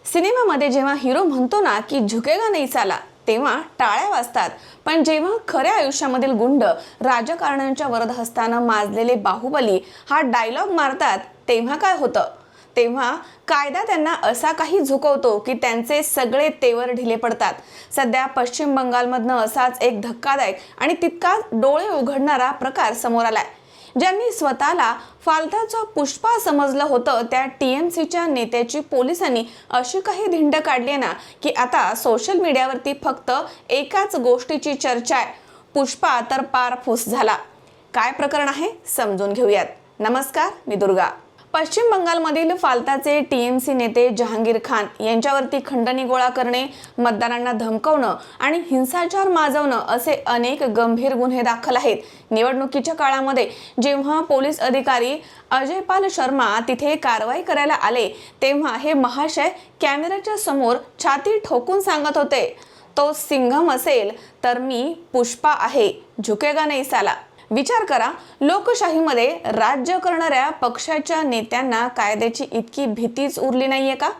सिनेमामध्ये जेव्हा हिरो म्हणतो ना की झुकेगा नहीं साला, तेव्हा टाळ्या वाजतात. पण जेव्हा खऱ्या आयुष्यामधील गुंड राजकारण्यांच्या वरदहस्तानं माजलेले बाहुबली हा डायलॉग मारतात, तेव्हा काय होतं? तेव्हा कायदा त्यांना असा काही झुकवतो की त्यांचे सगळे तेवर ढिले पडतात. सध्या पश्चिम बंगालमधनं असाच एक धक्कादायक आणि तितकाच डोळे उघडणारा प्रकार समोर आलाय. ज्यांनी स्वतःला फालताचा पुष्पा समजलं होतं त्या TMCच्या नेत्याची पोलिसांनी अशी काही धिंड काढली ना की आता सोशल मीडियावरती फक्त एकाच गोष्टीची चर्चा आहे, पुष्पा तर पार फुस झाला. काय प्रकरण आहे समजून घेऊयात. नमस्कार, मी दुर्गा. पश्चिम बंगालमधील फालताचे TMC नेते जहांगीर खान यांच्यावरती खंडणी गोळा करणे, मतदारांना धमकावणं आणि हिंसाचार माजवणं असे अनेक गंभीर गुन्हे दाखल आहेत. निवडणुकीच्या काळामध्ये जेव्हा पोलीस अधिकारी अजयपाल शर्मा तिथे कारवाई करायला आले, तेव्हा हे महाशय कॅमेऱ्याच्या समोर छाती ठोकून सांगत होते, तो सिंघम असेल तर मी पुष्पा आहे, झुकेगा नहीं साला. विचार करा, लोकशाहीमध्ये राज्य करणाऱ्या पक्षाच्या नेत्यांना कायद्याची इतकी भीतीच उरली नाहीये का?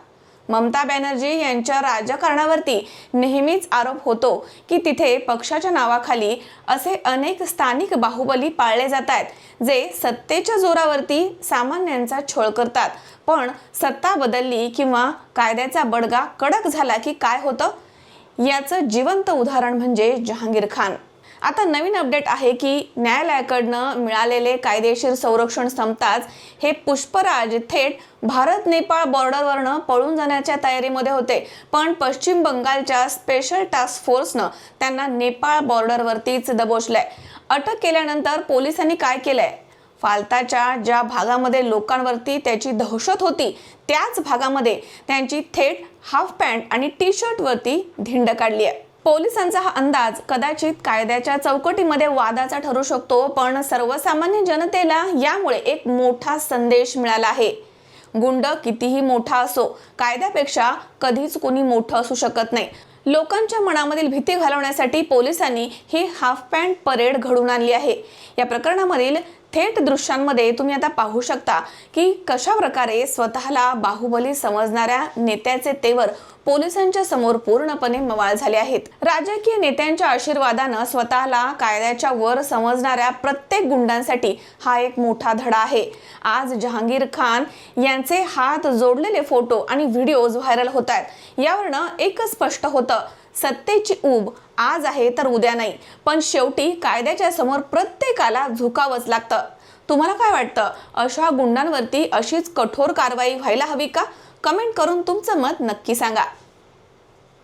ममता बॅनर्जी यांच्या राजकारणावरती नेहमीच आरोप होतो की तिथे पक्षाच्या नावाखाली असे अनेक स्थानिक बाहुबली पाळले जात आहेत जे सत्तेच्या जोरावरती सामान्यांचा छळ करतात. पण सत्ता बदलली किंवा कायद्याचा बडगा कडक झाला की काय होतं, याचं जिवंत उदाहरण म्हणजे जहांगीर खान. आता नवीन अपडेट आहे की न्यायालयाकडनं मिळालेले कायदेशीर संरक्षण संपताच हे पुष्पराज थेट भारत नेपाळ बॉर्डरवरनं पळून जाण्याच्या तयारीमध्ये होते. पण पश्चिम बंगालच्या स्पेशल टास्क फोर्सनं त्यांना नेपाळ बॉर्डरवरतीच दबोचलंय. अटक केल्यानंतर पोलिसांनी काय केलंय? फालताच्या ज्या भागामध्ये लोकांवरती त्याची दहशत होती त्याच भागामध्ये त्यांची थेट हाफ पॅन्ट आणि टी-शर्ट वरती धिंड काढली आहे. पोलिसांचा हा अंदाज कदाचित कायद्याच्या चौकटीमध्ये वादाचा ठरू शकतो, पण सर्वसामान्य जनतेला यामुळे एक मोठा संदेश मिळाला आहे. गुंड कितीही मोठा असो, कायद्यापेक्षा कधीच कोणी मोठं असू शकत नाही. लोकांच्या मनामधील भीती घालवण्यासाठी पोलिसांनी ही हाफ पॅन्ट परेड घडवून आणली आहे. या प्रकरणामधील थेट दृश्यांमध्ये तुम्ही आता पाहू शकता की कशा प्रकारे स्वतःला बाहुबली समजणाऱ्या नेत्याचे तेवर पोलिसांच्या समोर पूर्णपणे मवाळ झाले आहेत. राजकीय नेत्यांच्या आशीर्वादानं स्वतःला कायद्याच्या वर समजणाऱ्या प्रत्येक गुंडांसाठी हा एक मोठा धडा आहे. आज जहांगीर खान यांचे हात जोडलेले फोटो आणि व्हिडिओज व्हायरल होत आहेत. यावरनं एकच स्पष्ट होतं, सत्तेची ऊब आज आहे तर उद्या नाही, पण शेवटी कायद्याच्या समोर प्रत्येकाला झुकावंच लागतं. तुम्हाला काय वाटतं, अशा गुंडांवरती अशीच कठोर कारवाई व्हायला हवी का? कमेंट करून तुमचं मत नक्की सांगा.